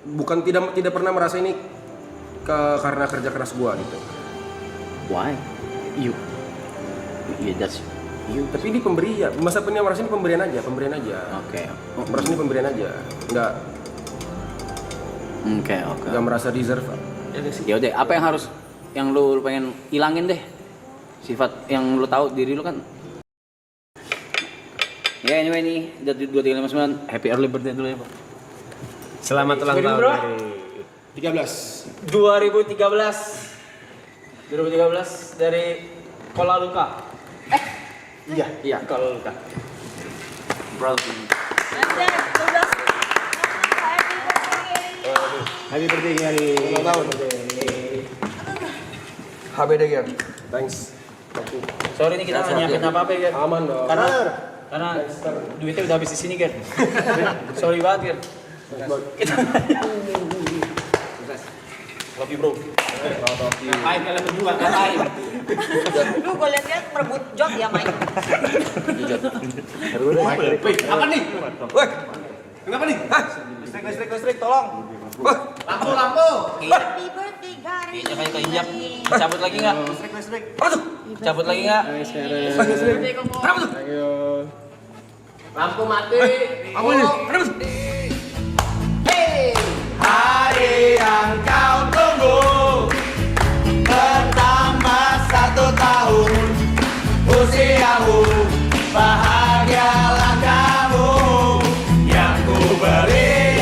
Bukan tidak pernah merasa ini karena kerja keras gua gitu. Why? You. Yeah, that's you. Tapi ini pemberian. Masa punya merasa ini pemberian aja. Oke. Merasa ini pemberian aja. Enggak. Oke. Enggak merasa deserve. Ya udah, apa yang lu pengen ilangin deh? Sifat yang lu tahu diri lu kan. Ya anyway nih, udah 2359. Happy early birthday dulu ya, Pak. Selamat ulang tahun bro. dari 2013 dari Kola Luka. Iya, Kola Luka. Bro. Happy birthday Gary. ulang tahun. HBD Ger. Thanks. Sorry nih kita nggak nyiapin apa-apa ya, Ger. Aman dong. Karena duitnya udah habis di sini, Ger. Sorry banget, Ger. Love you, bro. Ngapain kalian berdua? Ngapain? Lu gue liat-liat merebut job ya, Mike. Apa nih? Woi. Kenapa nih? Hah? Listrik, tolong. Lampu. Happy birthday, Gary. Kayaknya kayak keinjak. Cabut lagi nggak? Listrik. Cabut lagi nggak? Kenapa tuh? Lampu mati. Apa ini? Kenapa tuh? Hari yang kau tunggu bertambah 1 tahun usiamu, bahagialah kamu. Yang ku beri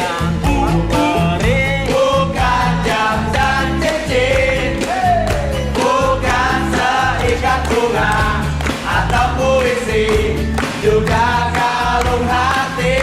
bukan jam dan cincin, bukan seikat bunga atau puisi, juga kalung hati.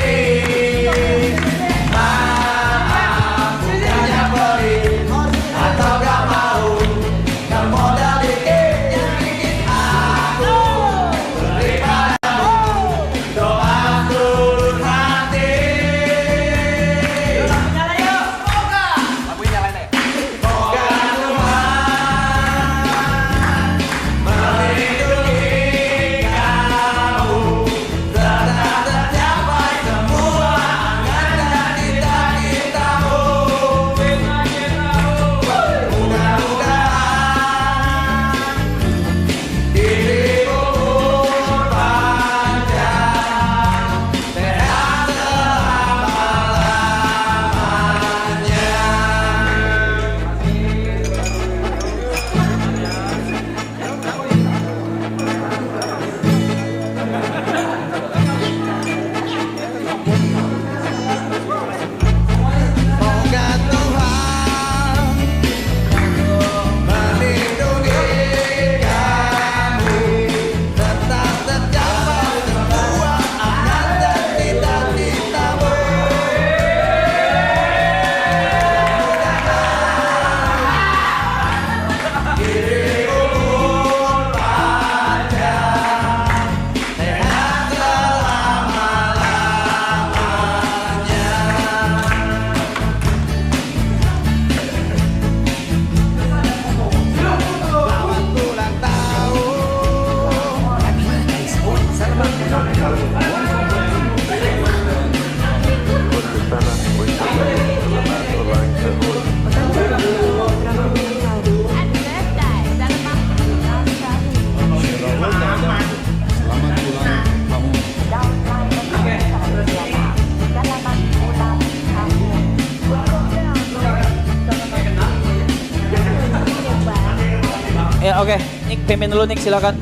Ya oke, Nick payment dulu Nick silakan.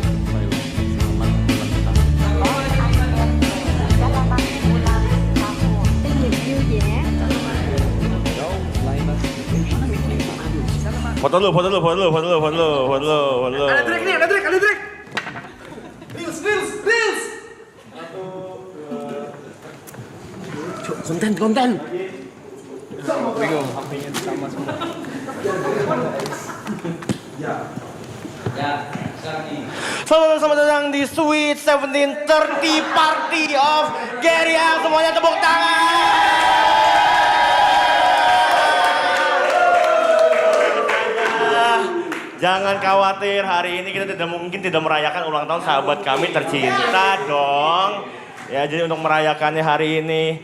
Foto lu. Ada track. Reels. Konten. Selamat datang di Sweet 17 30 Party of Gary. Semuanya tepuk tangan. Jangan khawatir, hari ini kita mungkin tidak merayakan ulang tahun sahabat kami tercinta dong. Ya, jadi untuk merayakannya hari ini,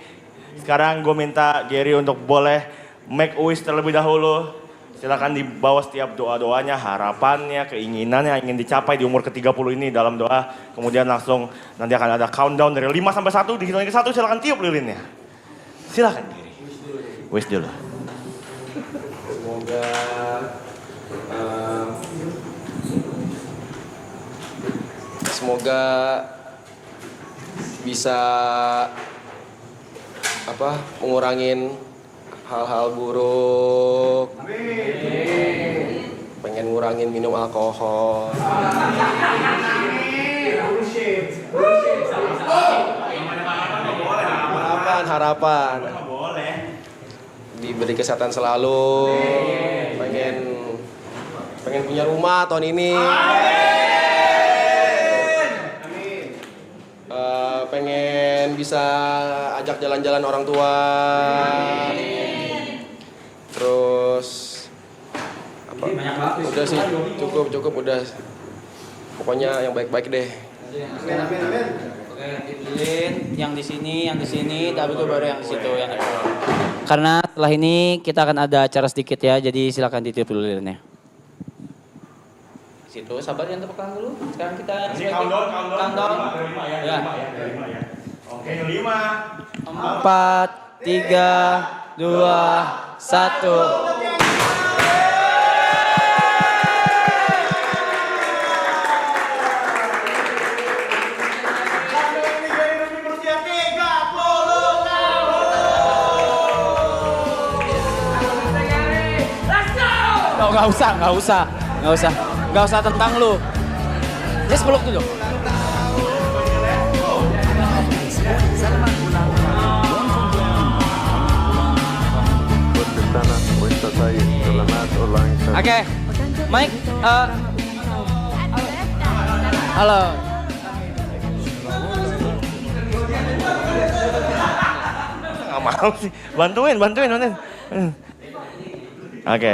sekarang gue minta Gary untuk boleh make a wish terlebih dahulu. Silakan dibawa setiap doa-doanya, harapannya, keinginannya yang ingin dicapai di umur ke-30 ini dalam doa. Kemudian langsung nanti akan ada countdown dari 5 sampai 1, dihitung ke 1 silakan tiup lilinnya. Silakan Gary. Wish dulu. Semoga bisa ngurangin hal-hal buruk. Pengen ngurangin minum alkohol. Harapan. Diberi kesehatan selalu. Pengen punya rumah tahun ini. Pengen bisa ajak jalan-jalan orang tua. Terus udah sih, cukup udah. Pokoknya yang baik-baik deh. Yang di sini, tapi itu baru yang di situ, yang di situ. Karena setelah ini kita akan ada acara sedikit ya, jadi silakan ditiup dulu lilinnya. Situ, sabar yang tepuk tangan dulu. Sekarang kita countdown. Ya. Oke, 5, 4, 3, 2, 1. Nggak usah tentang lu. Just peluk dulu. Oke, Mike, halo. nggak mau sih. Bantuin. Oke.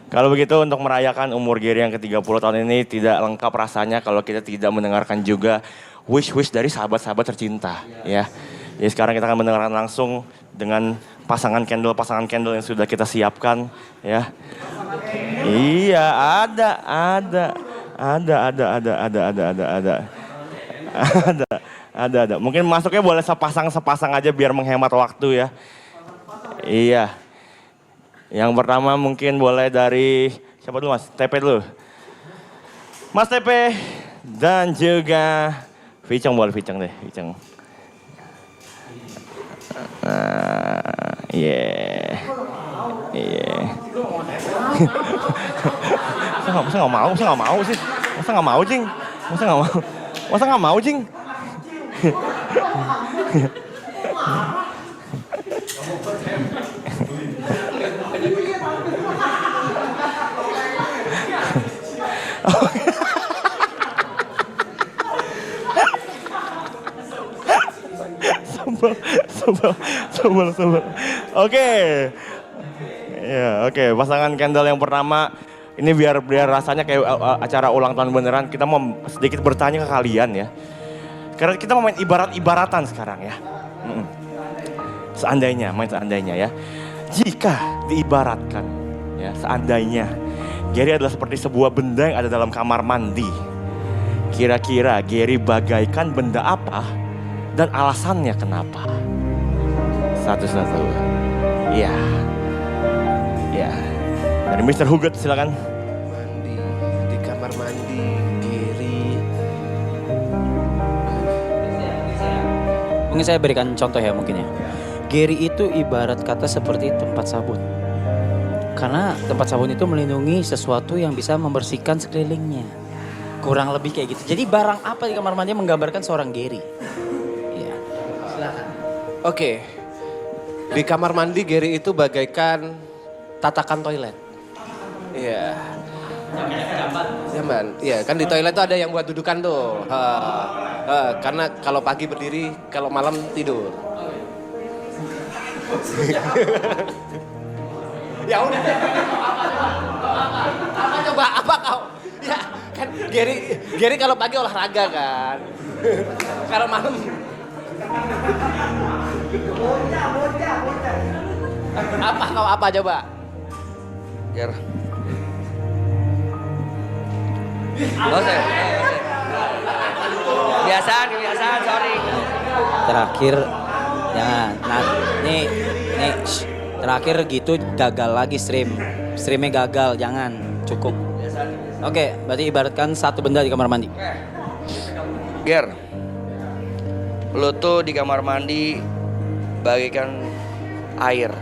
Kalau begitu untuk merayakan umur Gary yang ke-30 tahun ini tidak lengkap rasanya kalau kita tidak mendengarkan juga wish-wish dari sahabat-sahabat tercinta ya. Jadi sekarang kita akan mendengarkan langsung dengan pasangan candle yang sudah kita siapkan ya. Iya, ada. Mungkin masuknya boleh sepasang aja biar menghemat waktu ya. Iya. Yang pertama mungkin boleh dari siapa dulu Mas? TP dulu. Mas TP dan juga Viceng boleh Viceng deh, Viceng. Iya. Masa nggak mau sih? Masa nggak mau, Jing? Sebel. Oke. Ya, oke. Pasangan candle yang pertama ini biar rasanya kayak acara ulang tahun beneran. Kita mau sedikit bertanya ke kalian ya. Karena kita mau main ibarat-ibaratan sekarang ya. Seandainya ya. Jika diibaratkan ya, seandainya Gary adalah seperti sebuah benda yang ada dalam kamar mandi. Kira-kira Gary bagaikan benda apa dan alasannya kenapa? Satu-satu. Iya. Dari Mr. Hugot silakan. Di kamar mandi, Gary. Mungkin saya berikan contoh ya mungkin ya. Gary itu ibarat kata seperti tempat sabun. Karena tempat sabun itu melindungi sesuatu yang bisa membersihkan sekelilingnya. Kurang lebih kayak gitu. Jadi barang apa di kamar mandi menggambarkan seorang Gary? Iya. Silakan. Oke. Di kamar mandi Gary itu bagaikan tatakan toilet. Iya. Nyaman. Iya, kan di toilet tuh ada yang buat dudukan tuh. Karena kalau pagi berdiri, kalau malam tidur. Ya udah. Apa kau? Ya kan Gary kalau pagi olahraga kan. Kalau malam. Apa kau apa coba? Ger. Oh, saya. Kebiasaan, sorry. Terakhir, jangan. Nah, nih, shh. Terakhir gitu gagal lagi streamnya gagal, jangan, cukup. Oke, berarti ibaratkan satu benda di kamar mandi. Ger. Lu tuh di kamar mandi bagaikan air.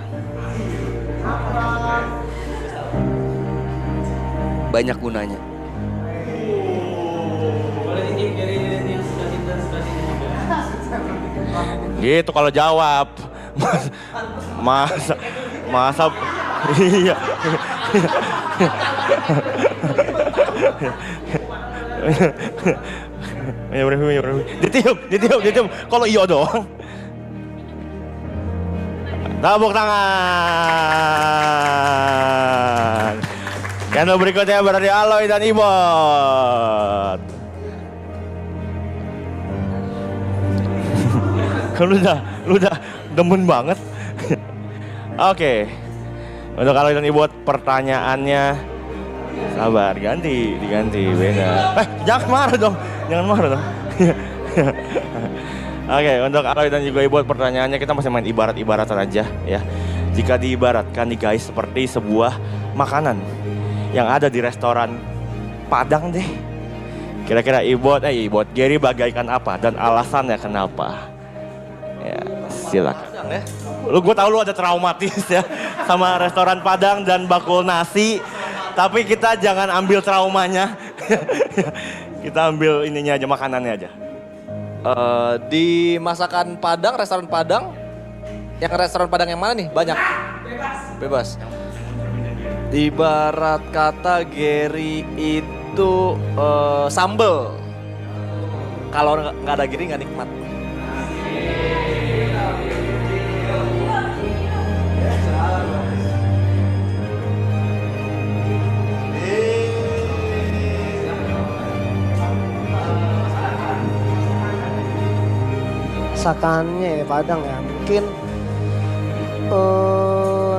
Banyak gunanya. Gitu kalau jawab. Masa iya. Ditiup. Kalau iya doang. Tepuk tangan. Candle berikutnya berarti Aloy dan Ibot. Lu udah demen banget. Oke. Untuk Aloy dan Ibot pertanyaannya sabar, diganti beda. Jangan marah dong. Oke, untuk Aloy dan juga Ibot pertanyaannya kita masih main ibarat-ibaratan aja ya. Jika diibaratkan nih guys seperti sebuah makanan yang ada di restoran Padang deh. Kira-kira Ibot, Gary bagaikan apa dan alasannya kenapa? Ya, silakan. Gue tahu lu ada traumatis ya sama restoran Padang dan bakul nasi. Tapi kita jangan ambil traumanya. Kita ambil ininya aja, makanannya aja. Di masakan Padang, restoran Padang, yang restoran Padang yang mana nih? Banyak. Bebas. Ibarat kata Gary itu sambel. Kalau nggak ada Gary nggak nikmat. Masakannya ya Padang ya, mungkin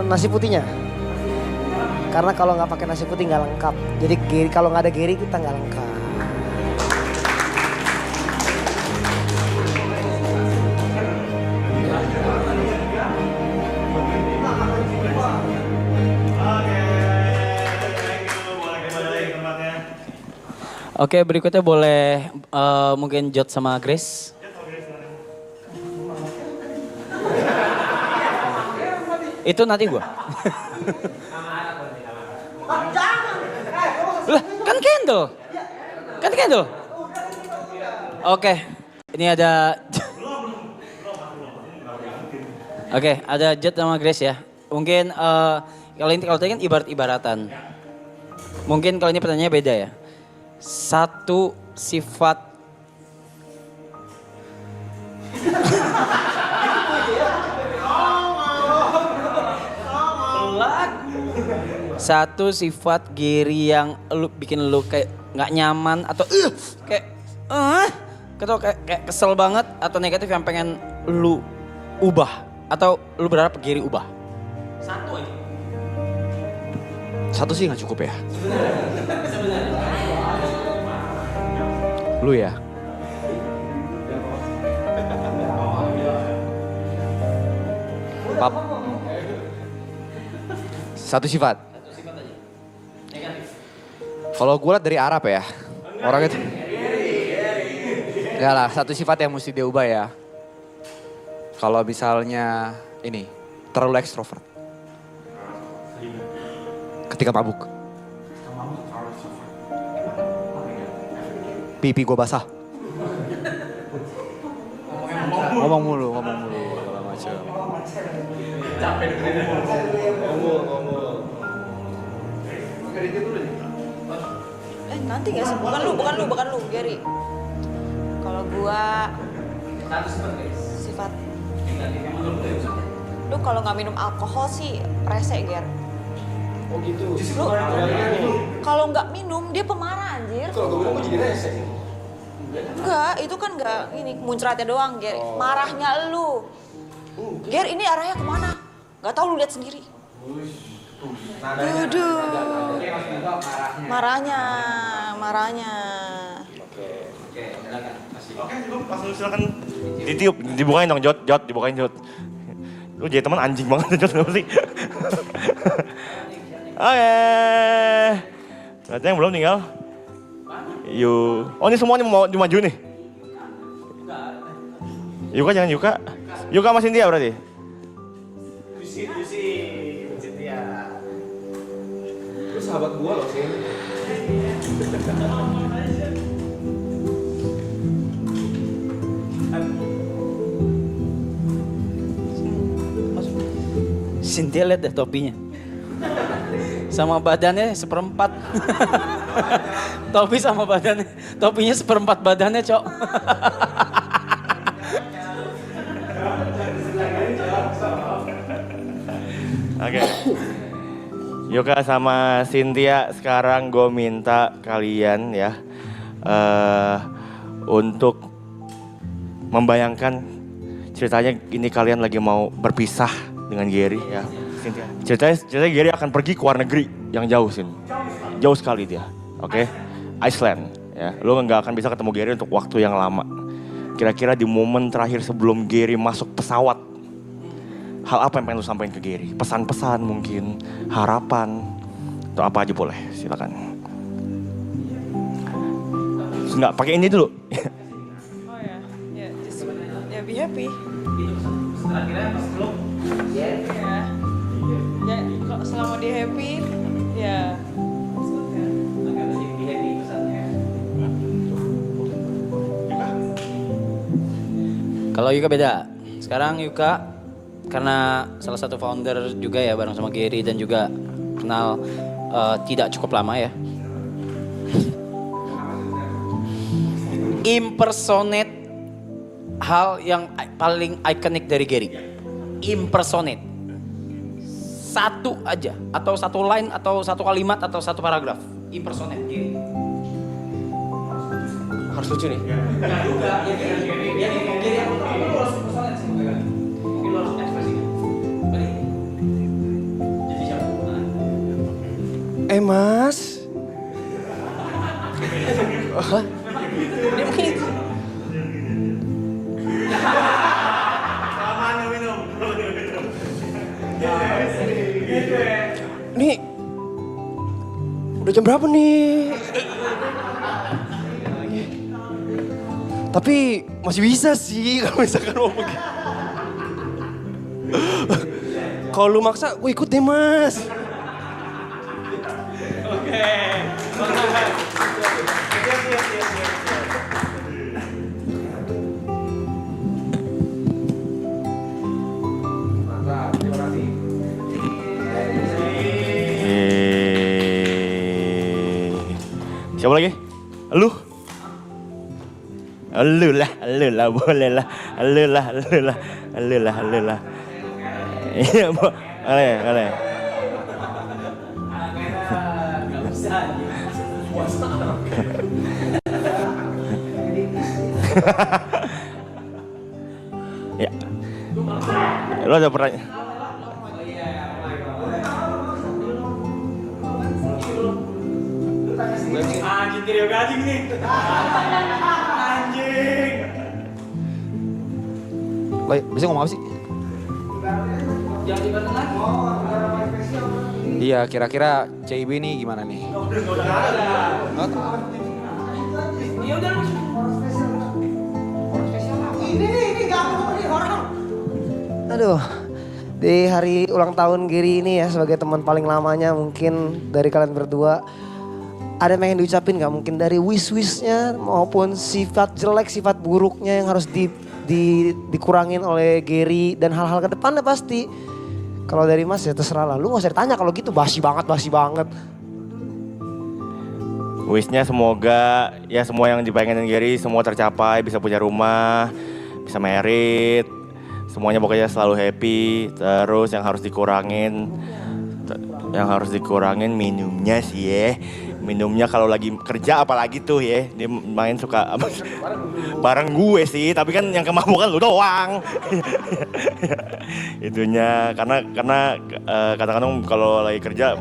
nasi putihnya. Karena kalau nggak pakai nasi putih nggak lengkap. Jadi kalau nggak ada Gary kita nggak lengkap. Oke, berikutnya boleh mungkin Jod sama Grace. Itu nanti gua. Lah, kan candle. Oke, ini ada. Oke, ada Jod sama Grace ya. Mungkin kalau tadi kan ibarat-ibaratan. Mungkin kalau ini pertanyaannya beda ya. Satu sifat satu sifat Gary yang bikin lu kayak nggak nyaman atau kayak kesel banget atau negatif yang pengen lu ubah atau lu berharap Gary ubah? Satu aja. Satu sih nggak cukup ya. Lu ya. Pap. Satu sifat. Kalau gue liat dari Arab ya, orang itu. Enggak lah, satu sifat yang mesti dia ubah ya. Kalau misalnya ini, terlalu ekstrovert. Ketika mabuk. Pipi gue basah. Ngomong mulu, segala macam. Nanti gak sih? Bukan lu, Gary. Kalau gua sifat. Lu kalau nggak minum alkohol sih rese, Ger. Oh gitu. Lu kalau nggak minum dia pemarah anjir. Kalau gue minum jadi rese. Enggak, itu kan nggak ini muncratnya doang, Ger. Marahnya lu. Ger, ini arahnya kemana? Gak tau lu lihat sendiri. Aduh. Marahnya. Oke, langsung silakan ditiup, dibukain dong, Jot, dibukain Jot. Lu jadi teman anjing banget Jot, apa sih? Oke. Berarti yang belum tinggal. Oh ini semuanya mau dimaju nih? Yuka jangan Yuka. Yuka sama Cynthia berarti? Cynthia. Lu sahabat gua loh, Sin. Cynthia lihat deh topinya. Sama badannya seperempat. Topi sama badannya. Topinya seperempat badannya, Cok. Oke. Yuka sama Cynthia, sekarang gue minta kalian ya untuk membayangkan ceritanya ini kalian lagi mau berpisah dengan Gary ya. Cynthia. Ceritanya Gary akan pergi ke luar negeri yang jauh Sin. Jauh sekali dia. Oke. Iceland ya. Lu nggak akan bisa ketemu Gary untuk waktu yang lama. Kira-kira di momen terakhir sebelum Gary masuk pesawat, hal apa yang pengen lu sampaikan ke Gary? Pesan-pesan mungkin, harapan, atau apa aja boleh, silakan. Enggak, pakai ini dulu. Oh ya, just ya be happy. Ya, kalau selama dia happy, ya. Kalau Yuka beda. Sekarang Yuka karena salah satu founder juga ya bareng sama Gary dan juga kenal tidak cukup lama ya. Impersonate hal yang paling ikonik dari Gary. Impersonate. Satu aja atau satu line atau satu kalimat atau satu paragraf. Impersonate Gary. Harus lucu nih. Mas. Hah? Dia mungkin. Nih, udah jam berapa nih? Tapi masih bisa sih kalau misalkan mau pergi. Kalau lu maksa, gue ikut deh mas. Siapa lagi? Lu? Lu lah, boleh lah. Lu lah. Iya, boleh. Ya. Lu ada pertanyaan? Anjing trio gading nih. Anjing. Baik, bisa ngomong apa sih? Iya, kira-kira CIB ini gimana nih? Aduh, di hari ulang tahun Gary ini ya sebagai teman paling lamanya mungkin dari kalian berdua. Ada yang pengen diucapin gak? Mungkin dari wish-wishnya maupun sifat jelek, sifat buruknya yang harus dikurangin oleh Gary dan hal-hal ke depannya pasti. Kalau dari Mas ya terserah lah, lu gak usah ditanya kalau gitu basi banget. Wishnya semoga ya semua yang dipengenin Gary semua tercapai, bisa punya rumah, bisa married, semuanya pokoknya selalu happy. Terus yang harus dikurangin Yang harus dikurangin minumnya sih ya. Minumnya kalau lagi kerja apalagi tuh ya. Dia main suka bareng gue sih, tapi kan yang kemabukan lu doang. Itunya karena kadang-kadang kalau lagi kerja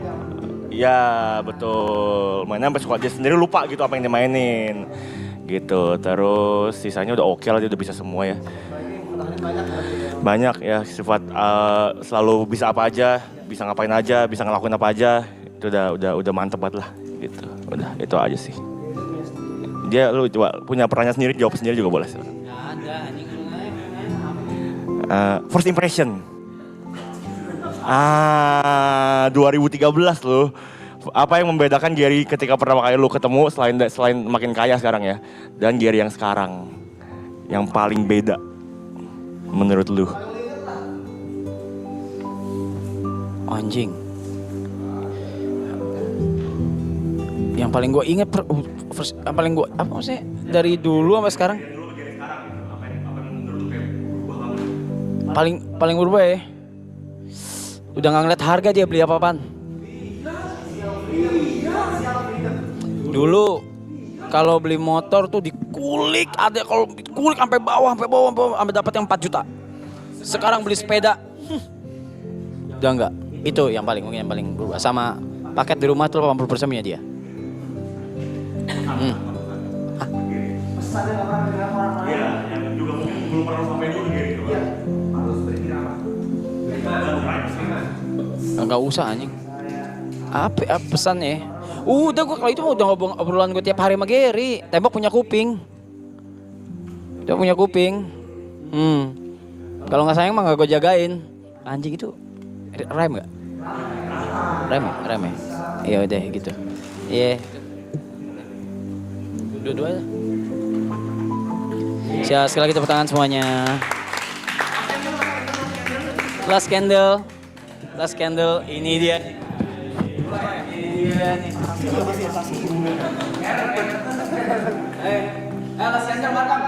ya betul, mainnya sampai suka dia sendiri lupa gitu apa yang dimainin. Gitu, terus sisanya udah oke lah, dia udah bisa semua ya. Banyak ya sifat selalu bisa apa aja, bisa ngapain aja, bisa ngelakuin apa aja. Itu udah mantep banget lah gitu. Udah itu aja sih. Dia lu coba punya perannya sendiri, jawab sendiri juga boleh. First impression. 2013 loh. Apa yang membedakan Gary ketika pertama kali lu ketemu selain makin kaya sekarang ya, dan Gary yang sekarang yang paling beda menurut lu? Anjing. Yang paling gue inget, yang paling gue apa sih dari dulu sampai sekarang? Paling berubah ya. Udah nggak ngeliat harga dia beli apa-apaan. Dulu kalau beli motor tuh dikulik, ada kalau dikulik sampai bawah sampai dapat yang 4 juta. Sekarang beli sepeda, udah enggak. Itu yang paling berubah. Sama paket di rumah tuh 80% punya dia. Iya, yang juga mungkin belum pernah sampai dulu gitu. Enggak usah anjing. Apa pesan ya? Udah gue kalau itu udah obrolan gue tiap hari sama Gary. Tembok punya kuping. Dia punya kuping. Kalau nggak sayang mah nggak gue jagain. Anjing itu rem nggak? Rem ya. Iya udah gitu. Iya. Dua-dua aja. Siap, sekali lagi tepuk tangan semuanya. Last candle, ini dia. Last candle marka.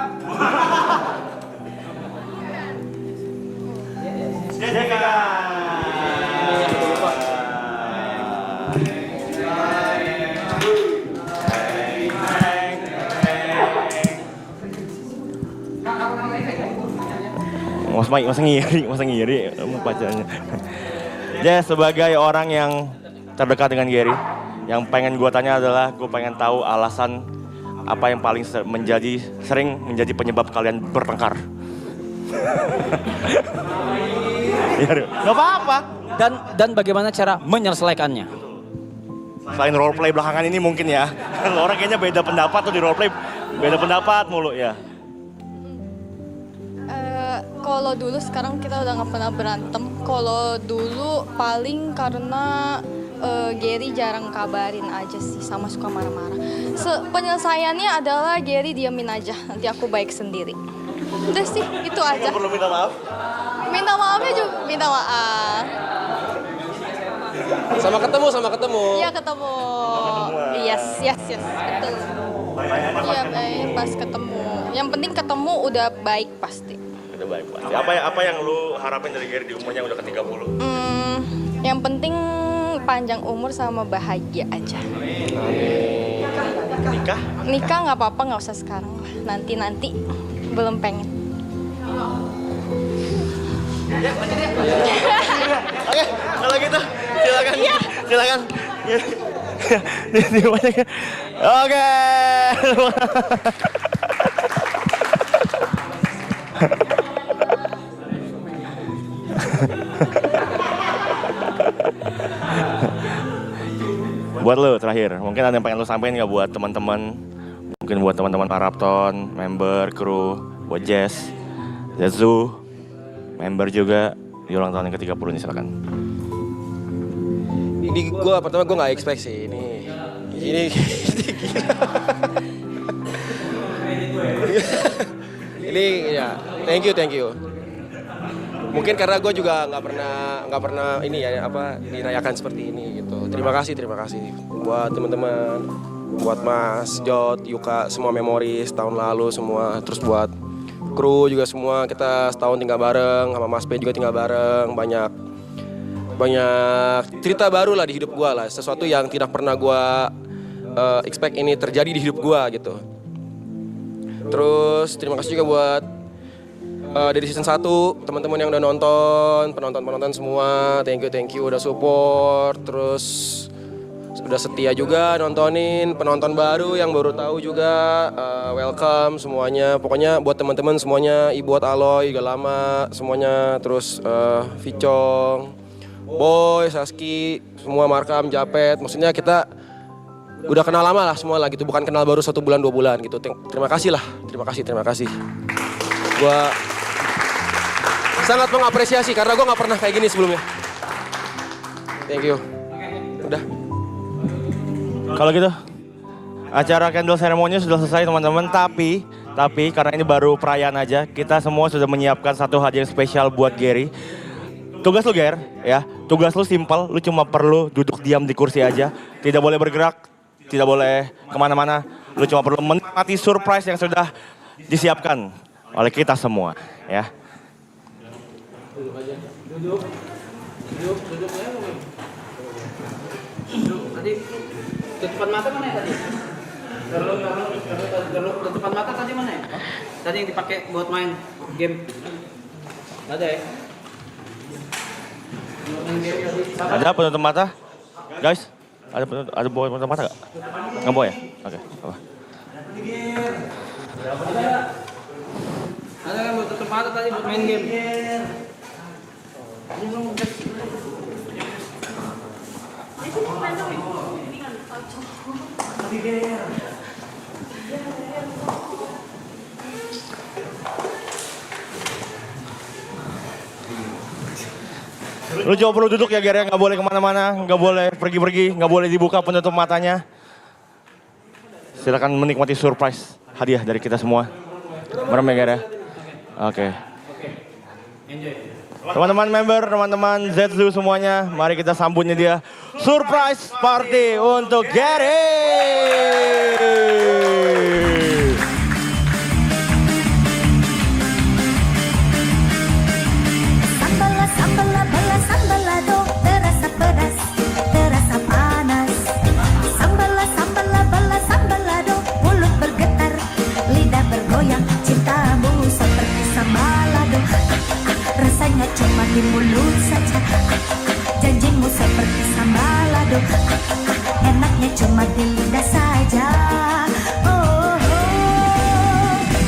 Masa ngiri pacarnya. Ya sebagai orang yang terdekat dengan Gary, yang pengen gue tanya adalah gue pengen tahu alasan apa yang paling sering menjadi penyebab kalian bertengkar. Gak apa-apa. Dan bagaimana cara menyelesaikannya? Selain roleplay belakangan ini mungkin ya. Orang kayaknya beda pendapat tuh di roleplay, beda pendapat mulu ya. Kalau dulu, sekarang kita udah nggak pernah berantem. Kalau dulu paling karena Gary jarang kabarin aja sih, sama suka marah-marah. Penyelesaiannya adalah Gary diamin aja, nanti aku baik sendiri. Udah sih, itu aja. Perlu minta maaf? Minta maafnya juga, minta maaf. Sama ketemu. Iya ketemu. Yes, betul. Iya baik, pas ketemu. Yang penting ketemu udah baik pasti. Udah baik pasti. Apa yang lu harapin dari Gary di umurnya udah ke-30? Yang penting panjang umur sama bahagia aja. Nikah? Nikah nggak apa-apa, nggak usah sekarang lah. Nanti belum pengen. Oke, kalau gitu silakan. Silakan. Oke. Buat lu terakhir, mungkin ada yang pengen lu sampein nggak buat teman-teman? Mungkin buat teman-teman Parapton, member, kru, buat Jess, Zazu, member juga di ulang tahun yang ke-30 ini, silakan. Ini pertama gue nggak expect sih ini ini ya thank you. Mungkin karena gue juga nggak pernah ini ya dirayakan seperti ini gitu. Terima kasih buat teman-teman, buat Mas Jod, Yuka, semua memoris tahun lalu semua. Terus buat kru juga semua, kita setahun tinggal bareng, sama Mas P juga tinggal bareng, banyak banyak cerita baru lah di hidup gue lah, sesuatu yang tidak pernah gue expect ini terjadi di hidup gue gitu. Terus terima kasih juga buat dari season 1 teman-teman yang udah nonton, penonton semua, thank you udah support, terus udah setia juga nontonin, penonton baru yang baru tahu juga welcome semuanya. Pokoknya buat teman-teman semuanya, buat Aloy udah lama semuanya, terus Vicong, Boy, Saski, semua Markam, Japet, maksudnya kita udah kenal lama lah semua lah gitu, bukan kenal baru 1 bulan 2 bulan gitu. Terima kasih lah, terima kasih. Gua sangat mengapresiasi karena gua nggak pernah kayak gini sebelumnya. Thank you. Udah. Kalau gitu, acara candle ceremony sudah selesai teman-teman. Tapi karena ini baru perayaan aja, kita semua sudah menyiapkan satu hadiah spesial buat Gary. Tugas lu Ger, ya. Tugas lu simpel, lu cuma perlu duduk diam di kursi aja, tidak boleh bergerak, tidak boleh kemana-mana. Lu cuma perlu menikmati surprise yang sudah disiapkan oleh kita semua, ya. Duduk tadi tutupan mata mana ya tadi? Tutupan mata tadi mana ya? Tadi yang dipakai buat main game. Ada ya? Ada penutup mata? Guys, ada penutup mata gak? Nggak bawa ya? Oke, apa? Ada kan buat tutup mata tadi buat main game. Lu cuma perlu duduk ya Ger, nggak boleh kemana-mana, nggak boleh pergi-pergi, nggak boleh dibuka penutup matanya. Silakan menikmati surprise hadiah dari kita semua. Merem ya Ger ya? Oke. Teman-teman member, teman-teman Zetsu semuanya, mari kita sambutnya dia. Surprise party untuk Gary. Sambala bala sambalado, terasa pedas, terasa panas. Sambala bala sambalado, mulut bergetar, lidah bergoyang, cintamu seperti sambalado. Rasanya cuma di mulut saja, janjimu seperti sambalado. Enaknya cuma di lidah saja.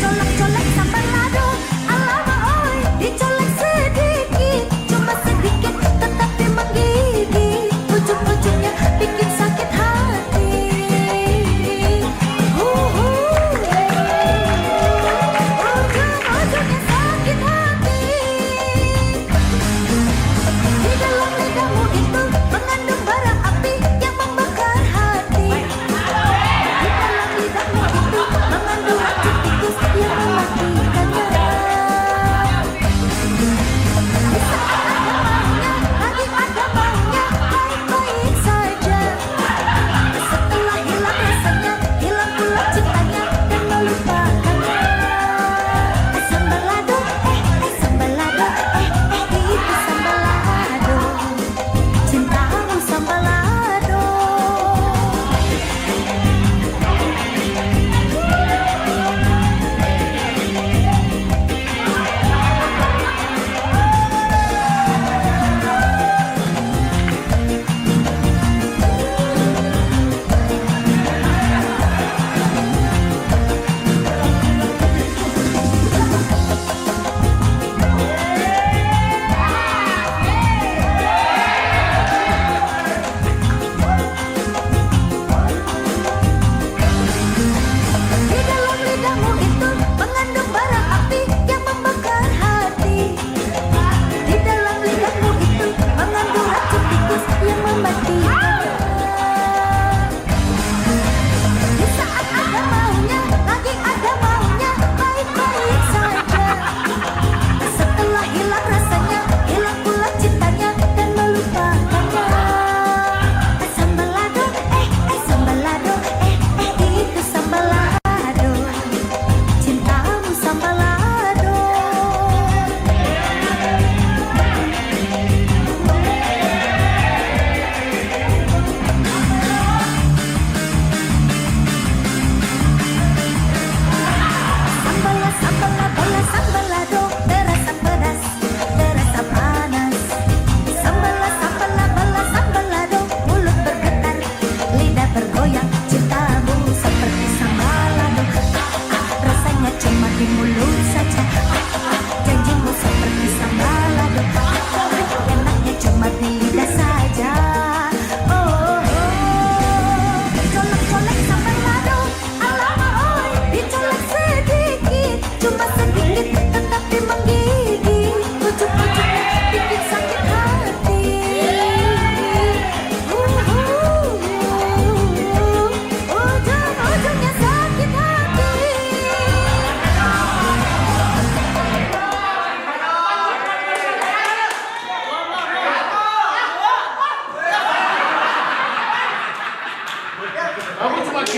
Colek-colek sambalado, alama oi, dicolek sedikit, cuma sedikit tetapi menggigit. Ujung-ujungnya bikin sakit hati. Ujung-ujungnya sakit hati. Di dalam lidahmu itu mengandung bara api yang membakar hati.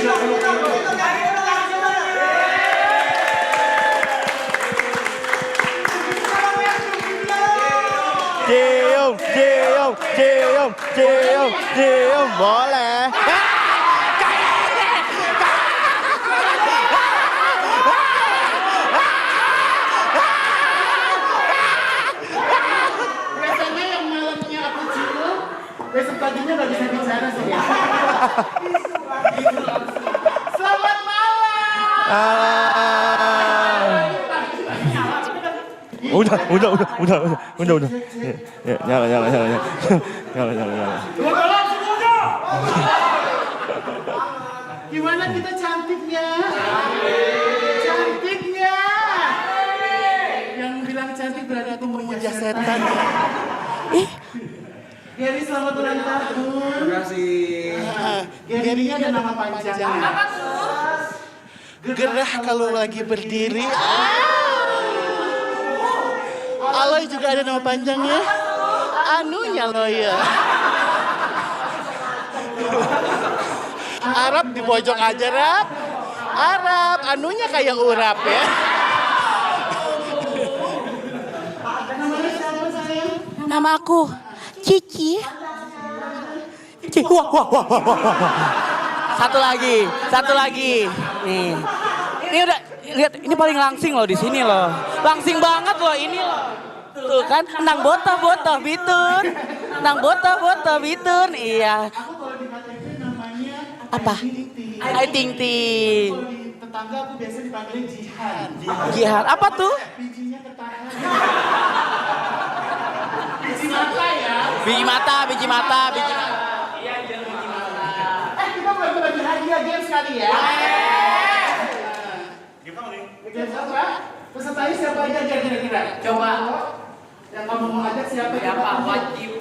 Cium, cium, cium, cium, cium, boleh. Biasanya yang malamnya aku cium, besok paginya nggak bisa bicara sih. Selamat malam. Udah. Ya, nyala. Nyala. Gimana kita cantiknya? Cantiknya. Yang bilang cantik berarti aku memuja setan. Gary selamat ulang tahun. Terima kasih. Gary ada nama panjangnya. Apa tuh? Gerah kalau lagi berdiri. Aloy juga ada nama panjangnya. Anunya lo ya. Arab di pojok aja, Rap. Arab, anunya kayak urap ya. Namanya siapa sayang? Nama aku Cici. Wah. Satu lagi. Nih. Ini udah lihat, ini paling langsing loh di sini loh. Langsing banget loh ini loh. Tuh kan, nang botoh bitun. Nang botoh bitun. Iya. Aku kalau di KTP namanya Apa? Ai Ting Ting. Kalau di tetangga aku biasa dipanggilnya Jihan. Jihan. Apa tuh? Bijinya ketahan. Biji mata ya. Biji mata. Iya, biji mata. Kita bagi hadiah games kali ya. Games apa? Pesertanya siapa aja kira-kira? Coba. Yang kamu mau ajak siapa? Siapa? Wajib.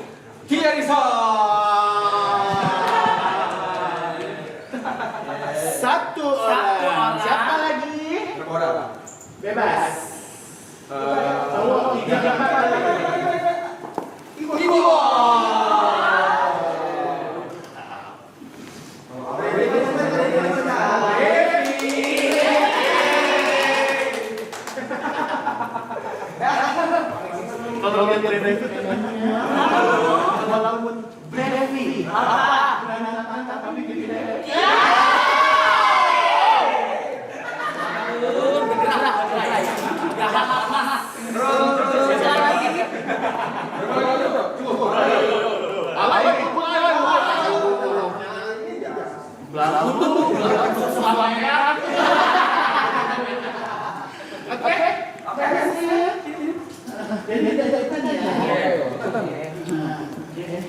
Satu orang. Siapa lagi? Bebas. Ibu. Walaupun Brevi. Apa? Tapi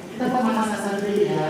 kita pemanasan dulu ya.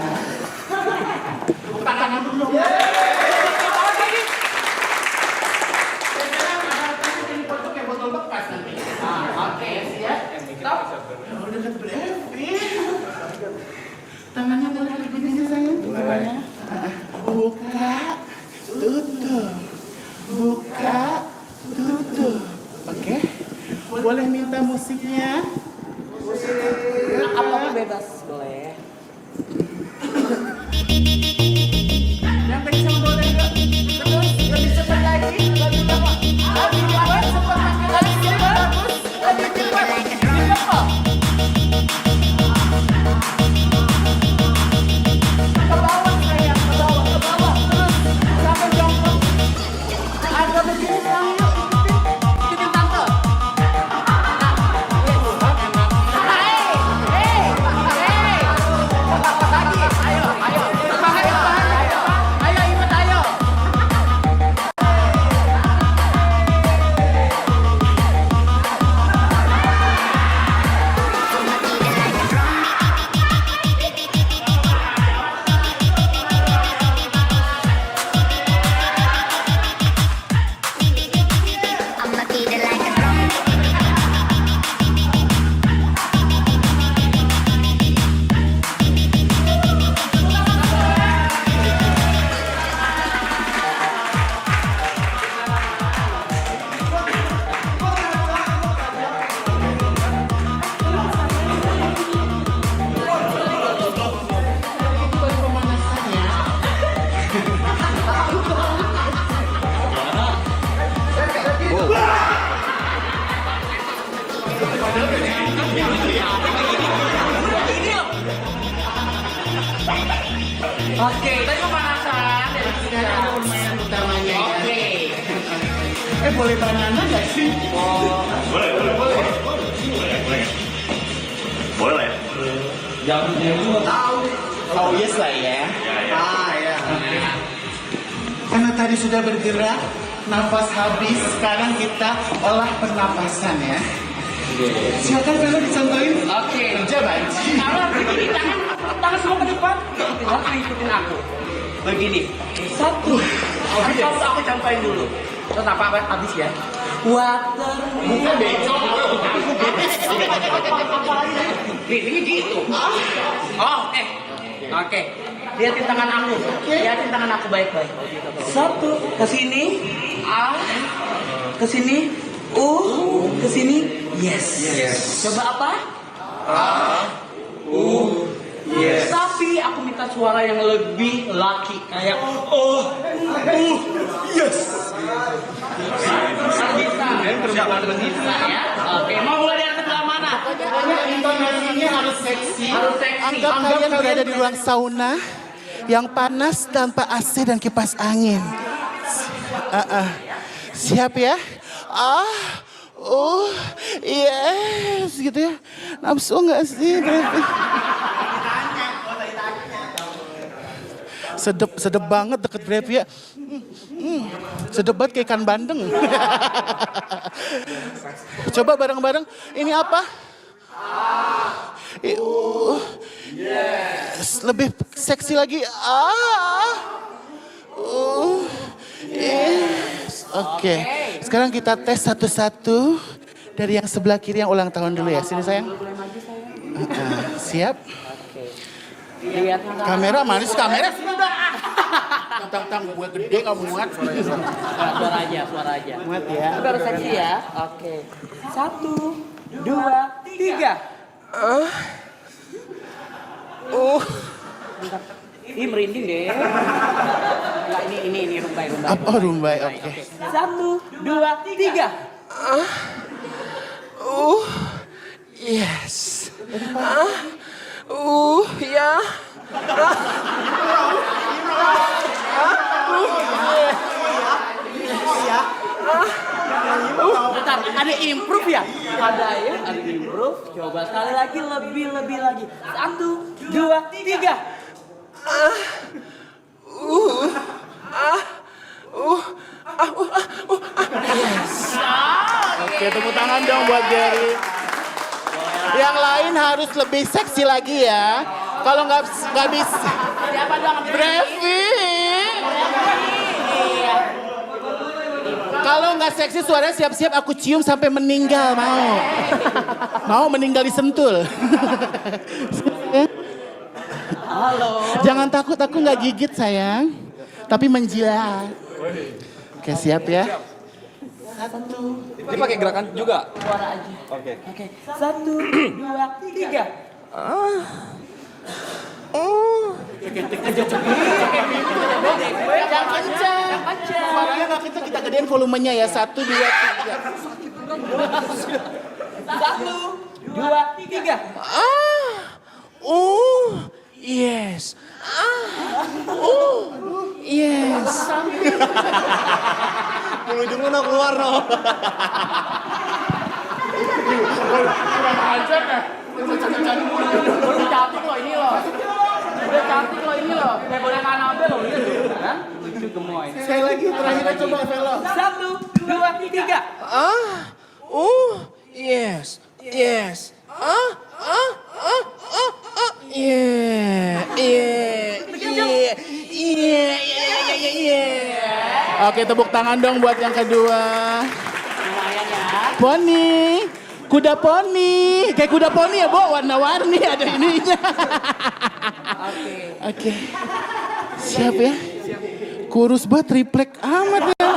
Oke, tadi pemanasan. Sekarang ada permainan utamanya. Oke. Boleh banana nggak sih? Boleh. Jangan dulu tahu. Oh yes lah ya. Ya. Karena tadi sudah bergerak, nafas habis. Sekarang kita olah pernapasan ya. Silakan kalau dicontohin. Oke. Kerja banci. Tangan semua ke depan. Ikutin aku. Begini. Satu. Aku contohin dulu. Terus apa habis ya? Water. Bukan becok. Ini gitu. Oke. Lihatin tangan aku. Lihatin tangan aku baik-baik. Satu. Ke sini. A. Ke sini. U. Ke sini. Yes. Coba apa? A. U. Yes. Tapi aku minta suara yang lebih laki kayak yes. Bisa ya. Oke, mau mulai dari sebelah mana? Intonasinya harus seksi. Anggap Anggap kalian berada di ruang sauna yang panas tanpa AC dan kipas angin. Siap ya? Yes, gitu ya. Nafsu nggak sih? Sedep banget deket Brevi ya. Sedep banget kayak ikan bandeng. Coba bareng-bareng. Ini apa? Yes. Lebih seksi lagi. Yes. Oke. Sekarang kita tes satu-satu dari yang sebelah kiri yang ulang tahun dulu ya. Sini sayang. Siap. Kamera manis, kamera sudah. Tang gue gede gak muat. Suara aja. Muat ya. Baru seksi ya. Oke. 1, 2, 3. Ih merinding deh. Enggak, ini rumbai. Oh rumbai, oke. 1, 2, 3. Yes. Ya. Bentar, ada improve ya? Ada improve. Coba sekali lagi, lebih lagi. 1, 2, 3. Oke, tepuk tangan dong buat Gary. Yang lain harus lebih seksi lagi ya. Kalau nggak bisa. Siapa dong? Brevi. Kalau nggak seksi suaranya siap-siap aku cium sampai meninggal mau. Mau meninggal disentul. Halo. Jangan takut, aku nggak gigit sayang. Tapi menjilat. Oke, siap ya. 1. Ini pakai gerakan juga. Suara aja. Oke. 1, 2, 3. Jangan kencang. Suaranya nggak kencang, kita gedein volumenya ya. 1, 2, 3. 1, 2, 3. Yes. Yes. Ujung mana keluar no. Udah cantik loh ini loh. Kayak boleh Anabel loh ini. Kan? Lucu gemoy. Sekali lagi terakhir coba Velo. 1, 2, 3. Yes. Oke, tepuk tangan dong buat yang kedua. Poni. Kuda poni. Kayak kuda poni ya, Bo. Warna-warni ada ininya. Oke. Siap ya? Kurus banget, triplek amat ya.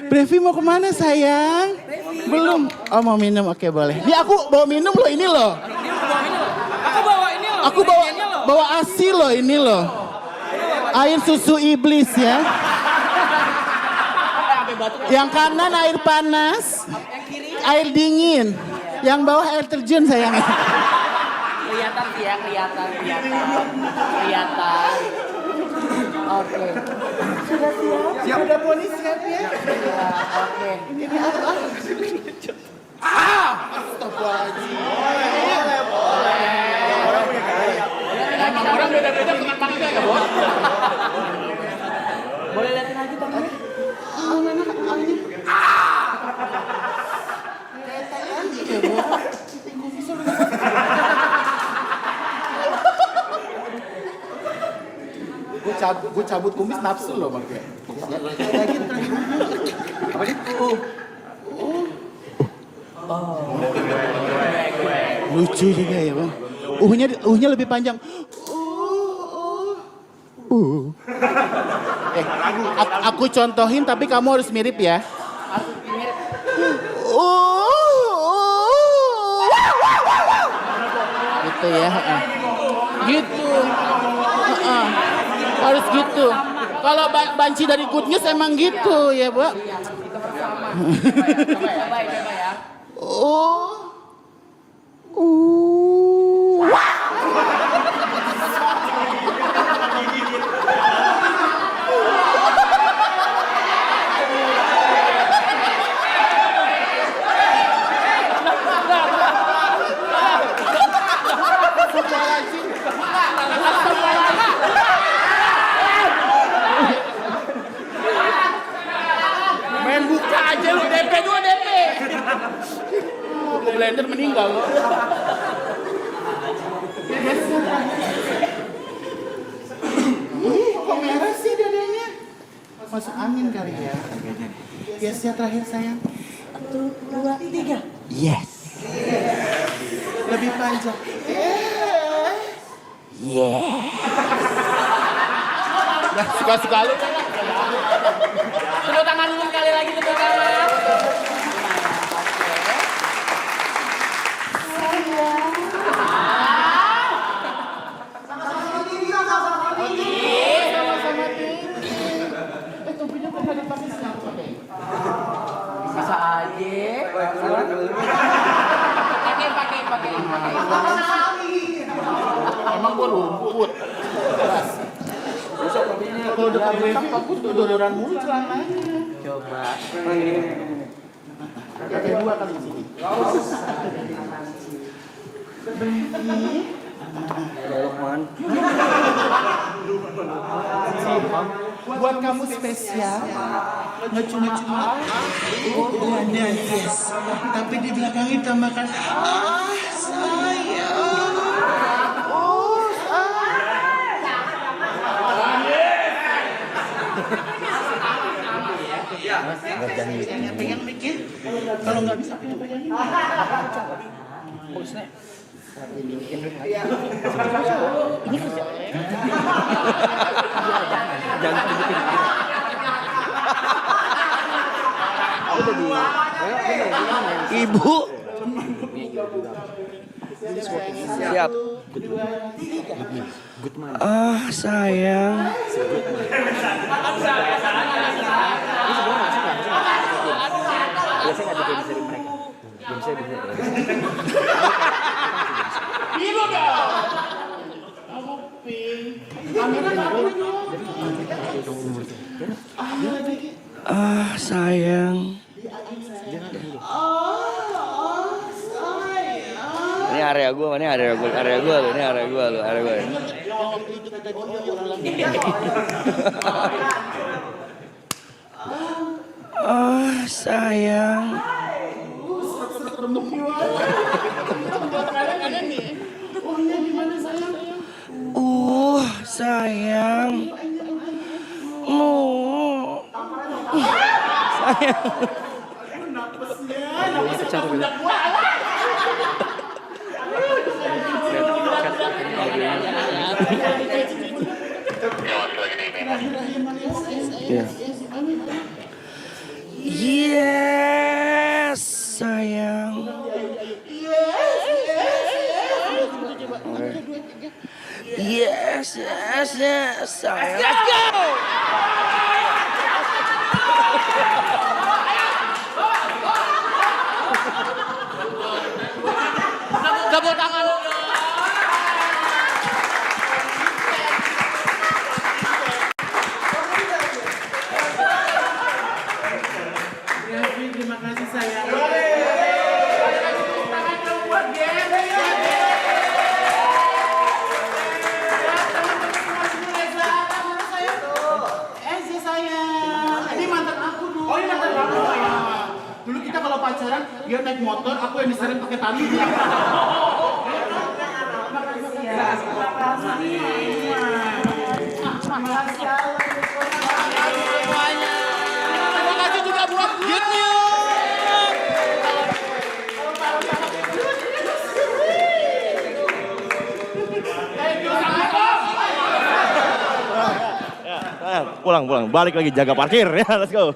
Brevi mau kemana sayang? Belum. Oh mau minum, oke boleh. Ini aku bawa minum loh, ini loh. Aku bawa ini loh. Aku bawa ASI loh, ini loh. Air susu iblis ya. Yang kanan air panas, air dingin. Yang bawah air terjun sayang. Kelihatan sih ya, kelihatan. Oke. Sudah siap? Siap. Udah ponis siap ya? Ya, oke. Ini apa? Astagfirullahaladzim. Boleh. Emang orang beda-beda kemana-mana ya, Bos? Boleh liatin lagi tangannya? Gue cabut kumis nafsu loh Bang. Apa itu? Lucu juga ya Bang. Uhnya lebih panjang. Aku contohin tapi kamu harus mirip ya. Gitu ya. Gitu. Harus gitu. Kalau banci dari Good News emang gitu ya, Bu. Coba ya. Main buka aja lu, DP 2 DP. Blender meninggal loh. Kok merah sih dadanya? Masuk angin kali ya. Yes ya terakhir sayang. 1, 2, 3. Yes. Lebih panjang. Suka-suka lu. Tepuk tangan dulu sekali lagi, tepuk tangan. Bisa aja. Pakai. Emang gua rumput. Kalau udah brevi, aku dodoran mulu celananya. Coba. Pakai 2 kali di sini. Buat kamu spesial, nggak cuma dan yes, tapi di belakangnya tambahkan sayang. Pegang mic-nya. Kalau nggak bisa pegangin. Ini kerja. Jangan tunjukin. Ibu. Siap. Sayang. Biru dong. Kamu pink. Sayang. Ini area gue lu. Sayang. Sayang. Yes, sayang. Yes, sayang. Let's go! Tepuk tangan dulu. motor, aku yang diseret pakai tali. Terima kasih juga buat Good News. Pulang, balik lagi jaga parkir ya, let's go.